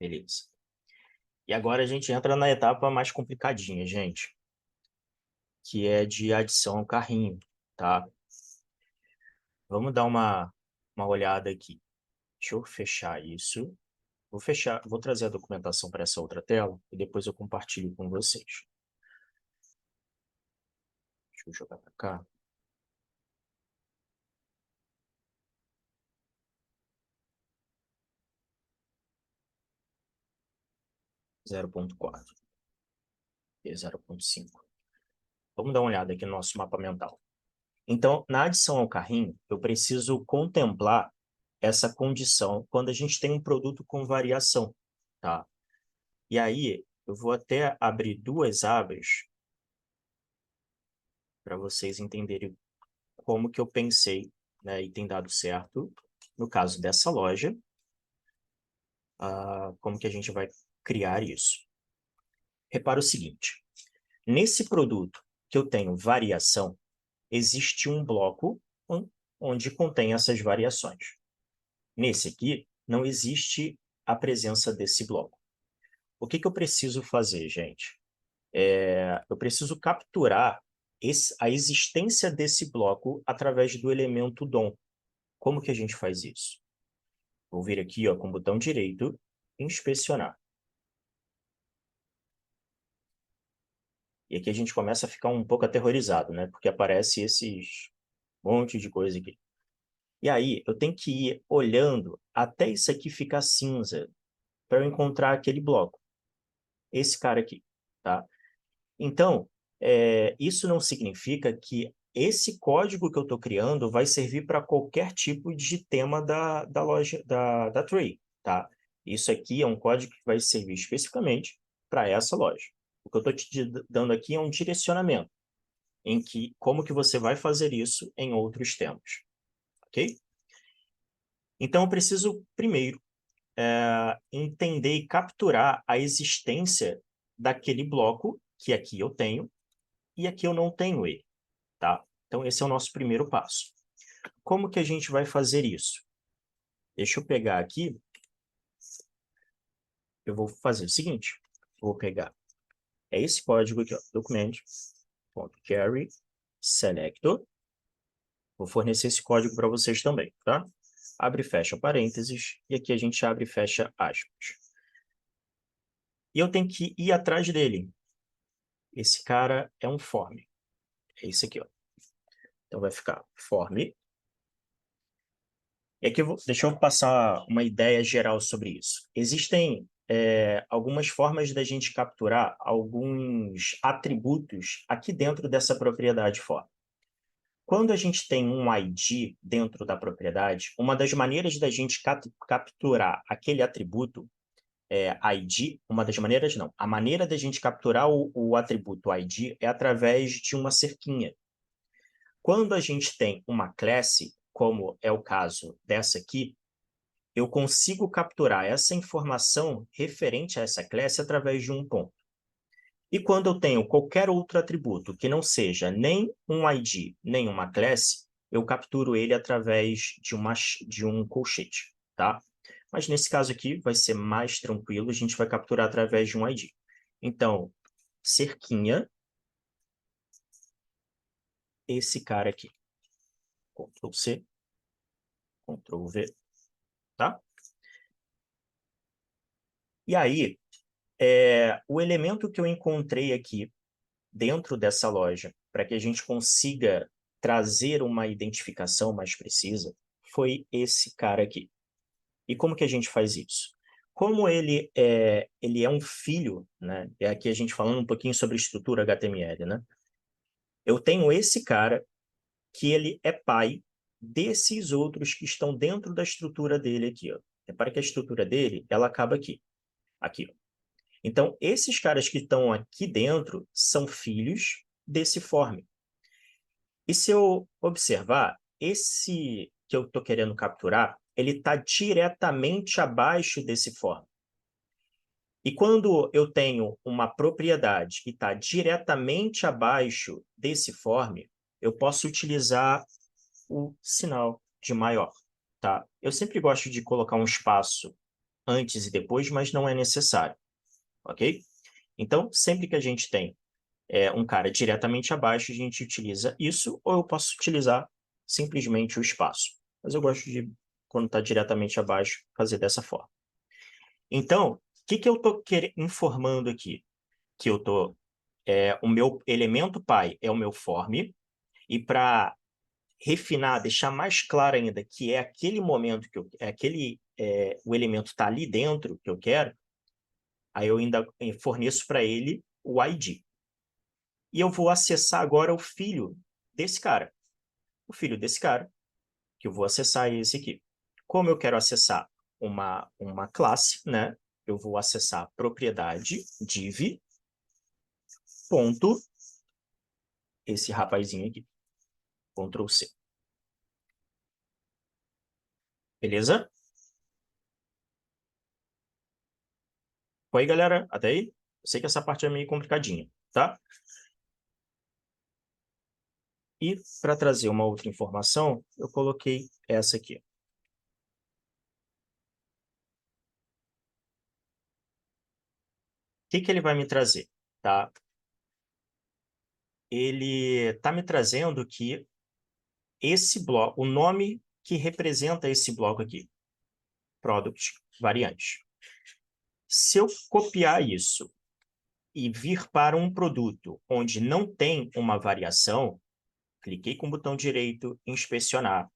Beleza. E agora a gente entra na etapa mais complicadinha, gente, que é de adição ao carrinho, tá? Vamos dar uma olhada aqui. Deixa eu fechar isso. Vou trazer a documentação para essa outra tela e depois eu compartilho com vocês. Deixa eu jogar para cá. Zero ponto quatro e 0.5. Vamos dar uma olhada aqui no nosso mapa mental. Então, na adição ao carrinho, eu preciso contemplar essa condição quando a gente tem um produto com variação, tá? E aí, eu vou até abrir duas abas para vocês entenderem como que eu pensei, né, e tem dado certo. No caso dessa loja, como que a gente vai criar isso? Repara o seguinte, nesse produto que eu tenho variação, existe um bloco onde contém essas variações. Nesse aqui, não existe a presença desse bloco. O que eu preciso fazer, gente? Eu preciso capturar a existência desse bloco através do elemento DOM. Como que a gente faz isso? Vou vir aqui, ó, com o botão direito, inspecionar. E aqui a gente começa a ficar um pouco aterrorizado, né? Porque aparece esses monte de coisa aqui. E aí, eu tenho que ir olhando até isso aqui ficar cinza para eu encontrar aquele bloco. Esse cara aqui, tá? Então, isso não significa que esse código que eu estou criando vai servir para qualquer tipo de tema da loja, da Tree, tá? Isso aqui é um código que vai servir especificamente para essa loja. O que eu estou te dando aqui é um direcionamento em que como que você vai fazer isso em outros temas, ok? Então, eu preciso, primeiro, entender e capturar a existência daquele bloco que aqui eu tenho e aqui eu não tenho ele, tá? Então, esse é o nosso primeiro passo. Como que a gente vai fazer isso? Deixa eu pegar aqui, eu vou fazer o seguinte, vou pegar esse código aqui, ó, document.carry selector, vou fornecer esse código para vocês também, tá? Abre e fecha parênteses, e aqui a gente abre e fecha aspas. E eu tenho que ir atrás dele. Esse cara é um form. É esse aqui, ó. Então, vai ficar form. E aqui, deixa eu passar uma ideia geral sobre isso. Existem algumas formas da gente capturar alguns atributos aqui dentro dessa propriedade form. Quando a gente tem um ID dentro da propriedade, uma das maneiras da gente capturar aquele atributo ID, uma das maneiras não, a maneira da gente capturar o atributo ID é através de uma cerquinha. Quando a gente tem uma classe, como é o caso dessa aqui, eu consigo capturar essa informação referente a essa classe através de um ponto. E quando eu tenho qualquer outro atributo que não seja nem um ID, nem uma classe, eu capturo ele através de um colchete, tá? Mas nesse caso aqui vai ser mais tranquilo, a gente vai capturar através de um ID. Então, cerquinha, esse cara aqui. Ctrl C, Ctrl V, tá? E aí, o elemento que eu encontrei aqui dentro dessa loja, para que a gente consiga trazer uma identificação mais precisa, foi esse cara aqui. E como que a gente faz isso? Como ele é um filho, né? E aqui a gente falando um pouquinho sobre estrutura HTML, né? Eu tenho esse cara que ele é pai desses outros que estão dentro da estrutura dele aqui, ó. Repara que a estrutura dele, ela acaba aqui. Aqui, ó. Então, esses caras que estão aqui dentro são filhos desse form. E se eu observar, esse que eu estou querendo capturar, ele está diretamente abaixo desse form. E quando eu tenho uma propriedade que está diretamente abaixo desse form, eu posso utilizar o sinal de maior, tá? Eu sempre gosto de colocar um espaço antes e depois, mas não é necessário, ok? Então, sempre que a gente tem um cara diretamente abaixo, a gente utiliza isso, ou eu posso utilizar simplesmente o espaço. Mas eu gosto de, quando está diretamente abaixo, fazer dessa forma. Então, o que eu estou informando aqui? Que eu estou... o meu elemento pai é o meu form, e para refinar, deixar mais claro ainda que é aquele momento que o elemento está ali dentro que eu quero, aí eu ainda forneço para ele o ID. E eu vou acessar agora o filho desse cara. O filho desse cara, que eu vou acessar é esse aqui. Como eu quero acessar uma classe, né? Eu vou acessar propriedade div ponto esse rapazinho aqui. Ctrl C. Beleza? Oi, galera. Até aí? Eu sei que essa parte é meio complicadinha, tá? E para trazer uma outra informação, eu coloquei essa aqui. O que ele vai me trazer? Tá? Ele está me trazendo que esse bloco, o nome que representa esse bloco aqui, product variante. Se eu copiar isso e vir para um produto onde não tem uma variação, cliquei com o botão direito, inspecionar.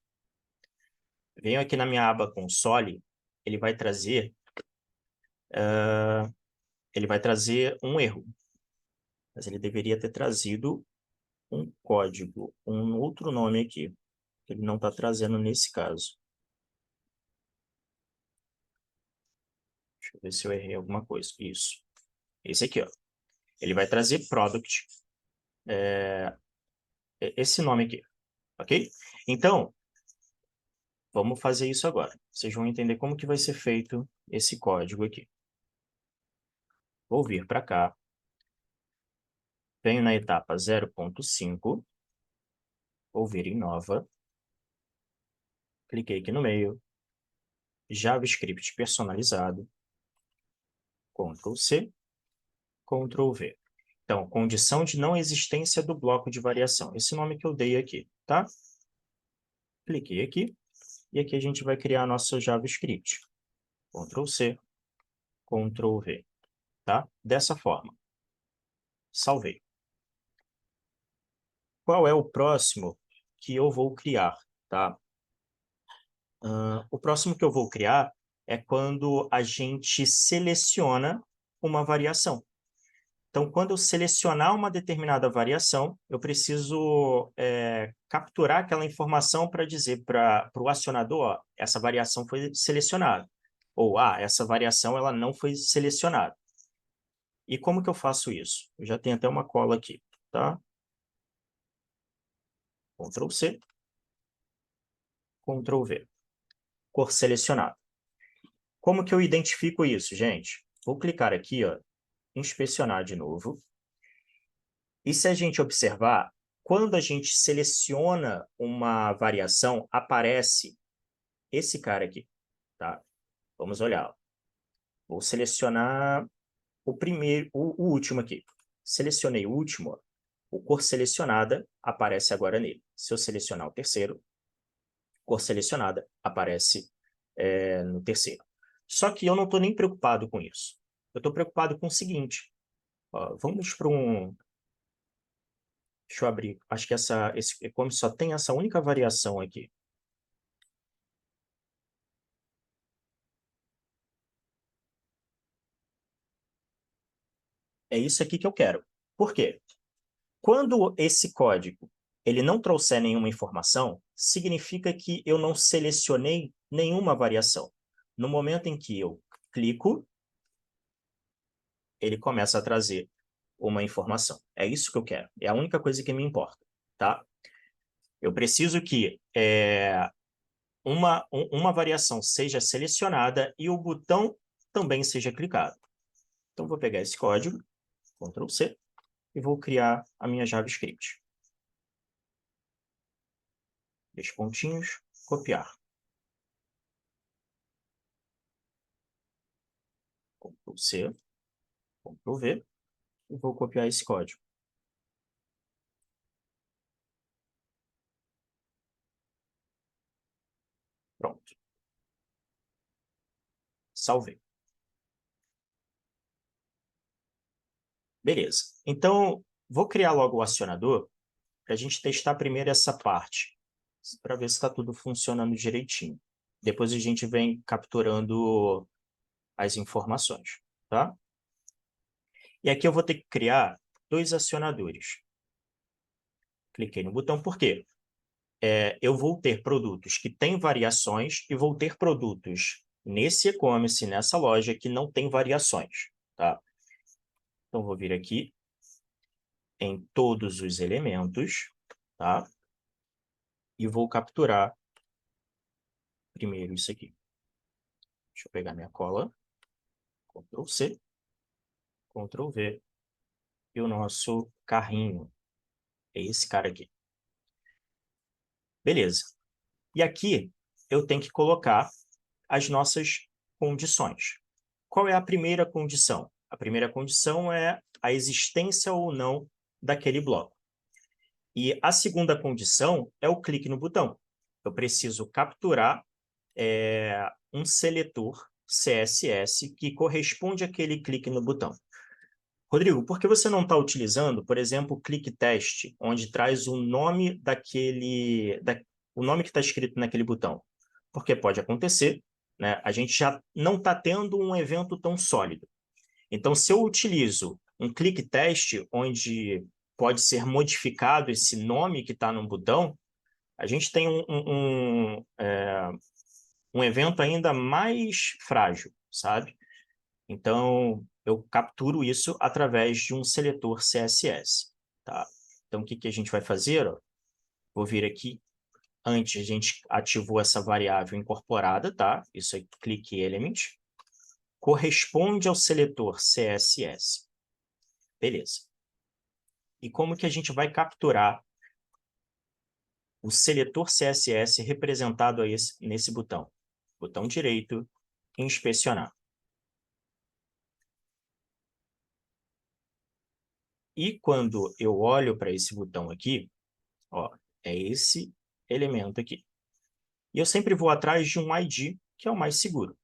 Venho aqui na minha aba console, ele vai trazer um erro. Mas ele deveria ter trazido um código, um outro nome aqui, que ele não está trazendo nesse caso. Deixa eu ver se eu errei alguma coisa. Isso. Esse aqui, ó. Ele vai trazer product, esse nome aqui, ok? Então, vamos fazer isso agora. Vocês vão entender como que vai ser feito esse código aqui. Vou vir para cá. Venho na etapa 0.5. Vou vir em nova. Cliquei aqui no meio. JavaScript personalizado. Ctrl C. Ctrl V. Então, condição de não existência do bloco de variação. Esse nome que eu dei aqui, tá? Cliquei aqui. E aqui a gente vai criar a nossa JavaScript. Ctrl C. Ctrl V. Tá? Dessa forma. Salvei. Qual é o próximo que eu vou criar, tá? O próximo que eu vou criar é quando a gente seleciona uma variação. Então, quando eu selecionar uma determinada variação, eu preciso capturar aquela informação para dizer para o acionador, ó, essa variação foi selecionada. Ou, essa variação ela não foi selecionada. E como que eu faço isso? Eu já tenho até uma cola aqui, tá? Ctrl C, Ctrl V. Cor selecionada. Como que eu identifico isso, gente? Vou clicar aqui, ó, inspecionar de novo. E se a gente observar, quando a gente seleciona uma variação, aparece esse cara aqui, tá? Vamos olhar. Vou selecionar o primeiro, o último aqui. Selecionei o último, o cor selecionada aparece agora nele. Se eu selecionar o terceiro, cor selecionada aparece no terceiro. Só que eu não estou nem preocupado com isso. Eu estou preocupado com o seguinte. Ó, vamos para um... Deixa eu abrir. Acho que esse e-commerce só tem essa única variação aqui. É isso aqui que eu quero. Por quê? Quando esse código ele não trouxer nenhuma informação, significa que eu não selecionei nenhuma variação. No momento em que eu clico, ele começa a trazer uma informação. É isso que eu quero. É a única coisa que me importa, tá? Eu preciso que uma variação seja selecionada e o botão também seja clicado. Então, vou pegar esse código, Ctrl C, e vou criar a minha JavaScript. 2 pontinhos, copiar. Ctrl+C, Ctrl+V, e vou copiar esse código. Pronto. Salvei. Beleza. Então, vou criar logo o acionador para a gente testar primeiro essa parte, para ver se está tudo funcionando direitinho. Depois a gente vem capturando as informações, tá? E aqui eu vou ter que criar 2 acionadores. Cliquei no botão, por quê? Eu vou ter produtos que têm variações e vou ter produtos nesse e-commerce, nessa loja, que não tem variações, tá? Então, vou vir aqui em todos os elementos, tá? E vou capturar primeiro isso aqui. Deixa eu pegar minha cola. Ctrl+C, Ctrl+V. E o nosso carrinho é esse cara aqui. Beleza. E aqui eu tenho que colocar as nossas condições. Qual é a primeira condição? A primeira condição é a existência ou não daquele bloco. E a segunda condição é o clique no botão. Eu preciso capturar um seletor CSS que corresponde àquele clique no botão. Rodrigo, por que você não está utilizando, por exemplo, o clique teste, onde traz o nome o nome que está escrito naquele botão? Porque pode acontecer, né? A gente já não está tendo um evento tão sólido. Então, se eu utilizo um clique teste, onde pode ser modificado esse nome que está no botão, a gente tem um evento ainda mais frágil, sabe? Então, eu capturo isso através de um seletor CSS, tá? Então, o que a gente vai fazer? Ó? Vou vir aqui. Antes, a gente ativou essa variável incorporada, tá? Isso é clique element. Corresponde ao seletor CSS. Beleza. E como que a gente vai capturar o seletor CSS representado aí nesse botão? Botão direito, inspecionar. E quando eu olho para esse botão aqui, ó, é esse elemento aqui. E eu sempre vou atrás de um ID, que é o mais seguro.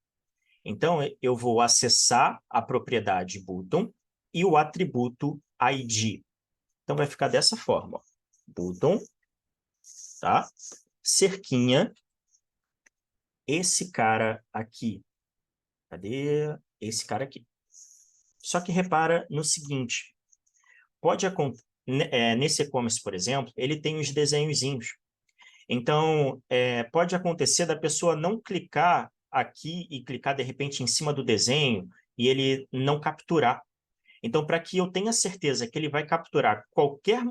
Então, eu vou acessar a propriedade button e o atributo ID. Então, vai ficar dessa forma. Ó. Button, tá? Cerquinha, esse cara aqui. Cadê? Esse cara aqui. Só que repara no seguinte. Pode acontecer, nesse e-commerce, por exemplo, ele tem os desenhozinhos. Então, pode acontecer da pessoa não clicar aqui e clicar, de repente, em cima do desenho e ele não capturar. Então, para que eu tenha certeza que ele vai capturar qualquer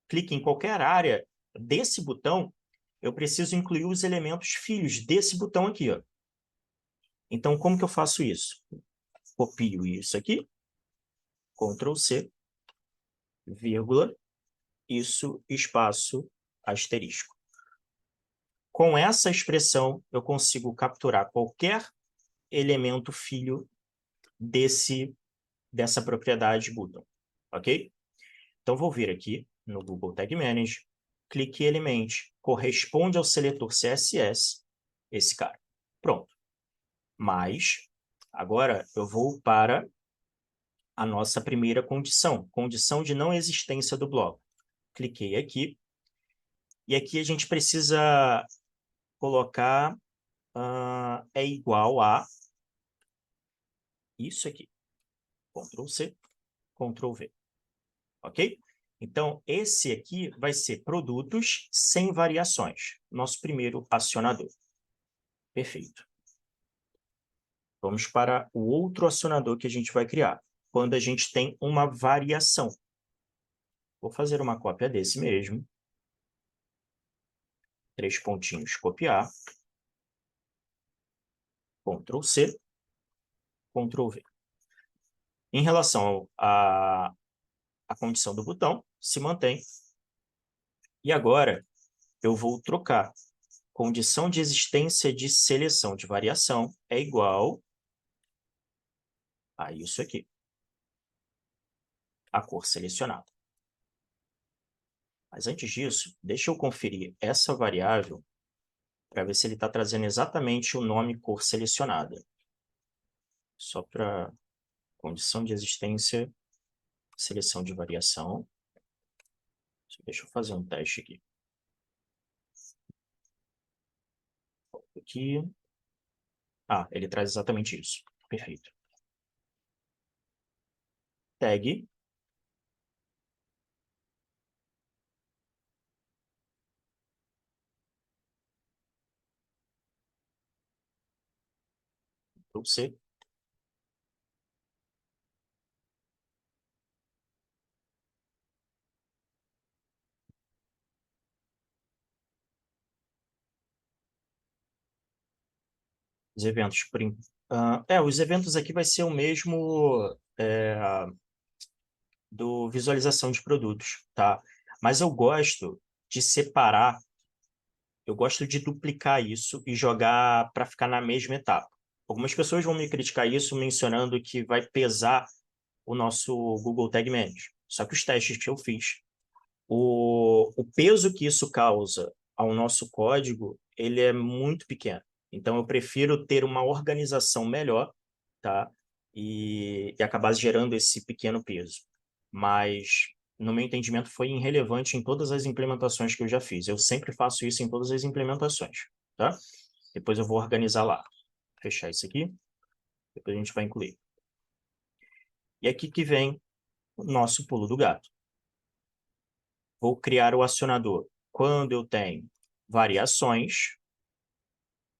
clique em qualquer área desse botão, eu preciso incluir os elementos filhos desse botão aqui. Ó. Então, como que eu faço isso? Copio isso aqui, Ctrl+C, vírgula, isso, espaço, asterisco. Com essa expressão, eu consigo capturar qualquer elemento filho dessa propriedade button, ok? Então, vou vir aqui no Google Tag Manager, clique Element, corresponde ao seletor CSS, esse cara. Pronto. Mas, agora, eu vou para a nossa primeira condição, condição de não existência do bloco. Cliquei aqui, e aqui a gente precisa colocar é igual a isso aqui. Ctrl+C, Ctrl+V. Ok? Então, esse aqui vai ser produtos sem variações. Nosso primeiro acionador. Perfeito. Vamos para o outro acionador que a gente vai criar. Quando a gente tem uma variação. Vou fazer uma cópia desse mesmo. 3 pontinhos, copiar. Ctrl+C, Ctrl+V. Em relação à condição do botão, se mantém. E agora, eu vou trocar. Condição de existência de seleção de variação é igual a isso aqui, a cor selecionada. Mas antes disso, deixa eu conferir essa variável para ver se ele está trazendo exatamente o nome cor selecionada. Só para condição de existência, seleção de variação. Deixa eu fazer um teste aqui. Aqui. Ah, ele traz exatamente isso. Perfeito. Tag. Ctrl+C. Os eventos. Os eventos aqui vai ser o mesmo do visualização de produtos, tá? Mas eu gosto de separar, eu gosto de duplicar isso e jogar para ficar na mesma etapa. Algumas pessoas vão me criticar isso mencionando que vai pesar o nosso Google Tag Manager. Só que os testes que eu fiz, o peso que isso causa ao nosso código, ele é muito pequeno. Então, eu prefiro ter uma organização melhor, tá? E acabar gerando esse pequeno peso. Mas, no meu entendimento, foi irrelevante em todas as implementações que eu já fiz. Eu sempre faço isso em todas as implementações, tá? Depois eu vou organizar lá. Fechar isso aqui. Depois a gente vai incluir. E aqui que vem o nosso pulo do gato. Vou criar o acionador quando eu tenho variações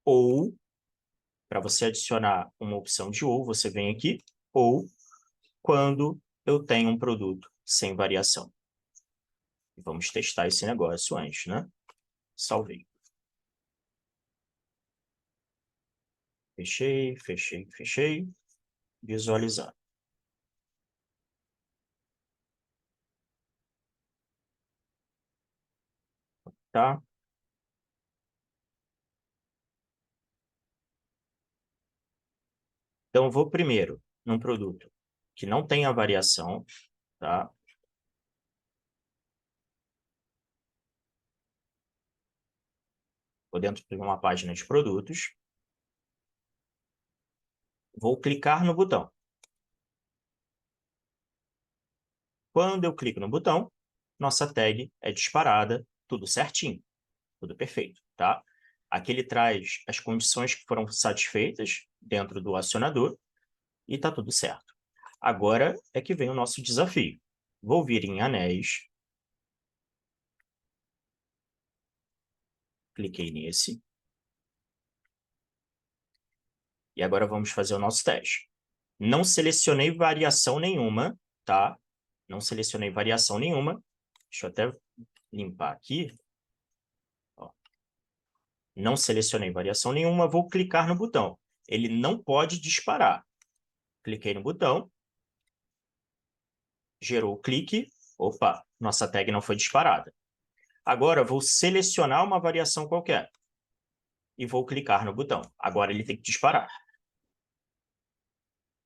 ou, para você adicionar uma opção de ou, você vem aqui, ou quando eu tenho um produto sem variação. Vamos testar esse negócio antes, né? Salvei. Fechei, fechei, fechei. Visualizar. Tá? Então, eu vou primeiro num produto que não tenha variação, tá? Vou dentro de uma página de produtos. Vou clicar no botão. Quando eu clico no botão, nossa tag é disparada, tudo certinho, tudo perfeito, tá? Aqui ele traz as condições que foram satisfeitas dentro do acionador e está tudo certo. Agora é que vem o nosso desafio. Vou vir em anéis, cliquei nesse, e agora vamos fazer o nosso teste. Não selecionei variação nenhuma, tá? Não selecionei variação nenhuma. Deixa eu até limpar aqui. Ó. Não selecionei variação nenhuma, vou clicar no botão. Ele não pode disparar. Cliquei no botão, gerou o clique. Opa, nossa tag não foi disparada. Agora, vou selecionar uma variação qualquer e vou clicar no botão. Agora ele tem que disparar.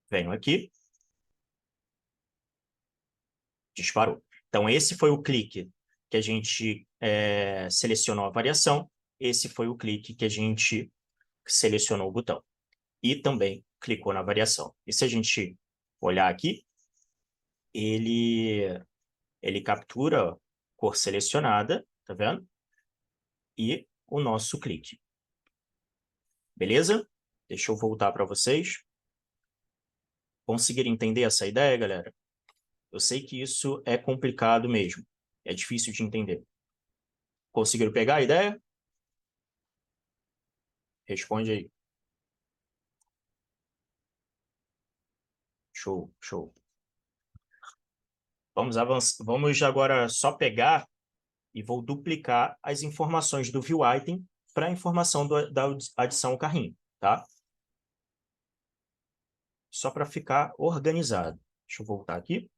Venho aqui, disparou. Então, esse foi o clique que a gente selecionou a variação. Esse foi o clique que a gente selecionou o botão. E também clicou na variação. E se a gente olhar aqui, ele captura cor selecionada, tá vendo? E o nosso clique. Beleza? Deixa eu voltar para vocês. Conseguiram entender essa ideia, galera? Eu sei que isso é complicado mesmo. É difícil de entender. Conseguiram pegar a ideia? Responde aí. Show, show. Vamos avançar. Vamos agora só pegar e vou duplicar as informações do view item para a informação da adição ao carrinho, tá? Só para ficar organizado. Deixa eu voltar aqui.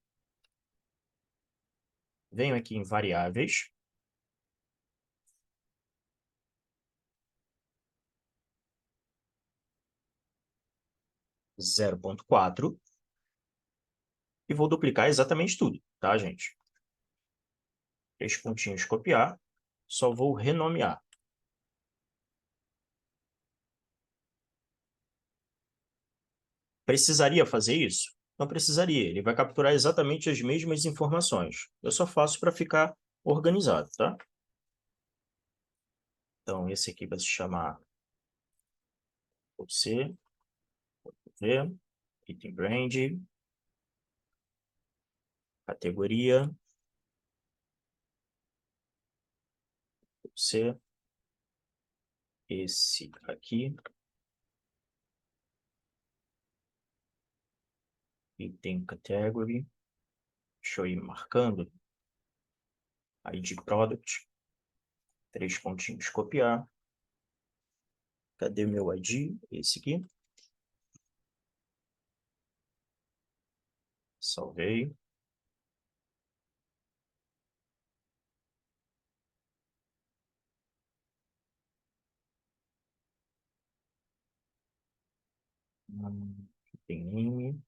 Venho aqui em variáveis. Zero ponto 0.4. E vou duplicar exatamente tudo, tá, gente? 3 pontinhos, copiar. Só vou renomear. Precisaria fazer isso? Não precisaria. Ele vai capturar exatamente as mesmas informações. Eu só faço para ficar organizado, tá? Então, esse aqui vai se chamar você, V, item brand, categoria, você, esse aqui, item category, deixa eu ir marcando, ID product, 3 pontinhos, copiar. Cadê meu ID? Esse aqui. Salvei. Tem name.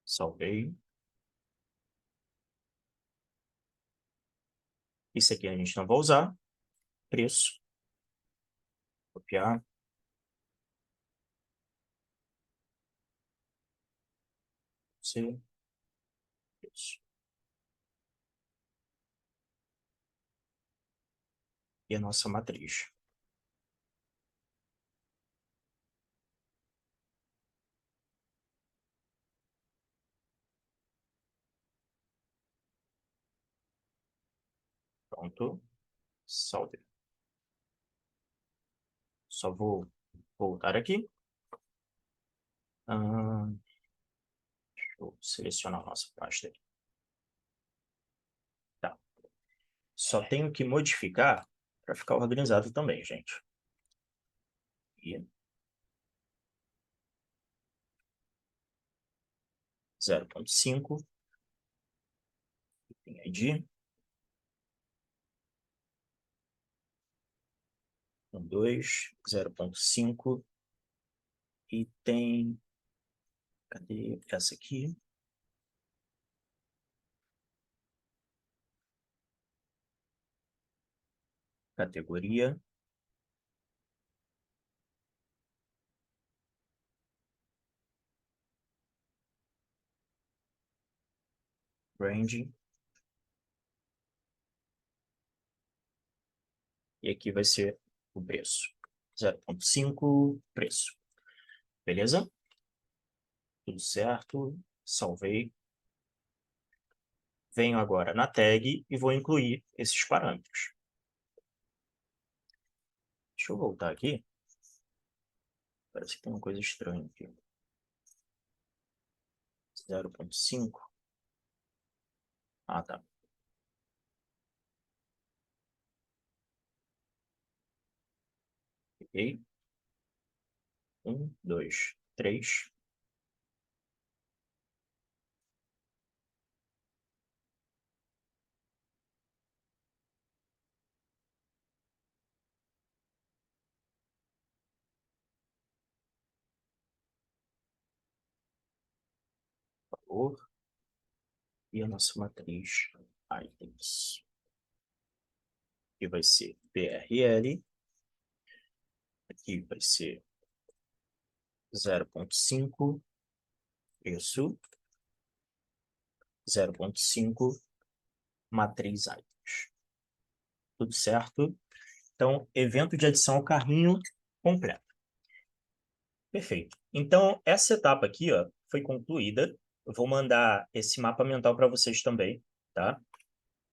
Salvei. Isso aqui a gente não vai usar. Preço. Copiar. Você. Preço. E a nossa matriz. Pronto. Salve. Só vou voltar aqui. Deixa eu selecionar a nossa pasta aqui. Tá. Só tenho que modificar para ficar organizado também, gente. E 0.5. Tem ID. 2. 0.5. E tem... Cadê essa aqui? Categoria. Brand. E aqui vai ser o preço. 0.5, preço. Beleza? Tudo certo. Salvei. Venho agora na tag e vou incluir esses parâmetros. Deixa eu voltar aqui. Parece que tem uma coisa estranha aqui. 0.5. Ah, tá. Ok. 1, 2, 3. Valor. E a nossa matriz items. Aqui vai ser PRL. Aqui vai ser 0.5. Preço. 0.5. Matriz items. Tudo certo? Então, evento de adição ao carrinho completo. Perfeito. Então, essa etapa aqui, ó, foi concluída. Eu vou mandar esse mapa mental para vocês também, tá?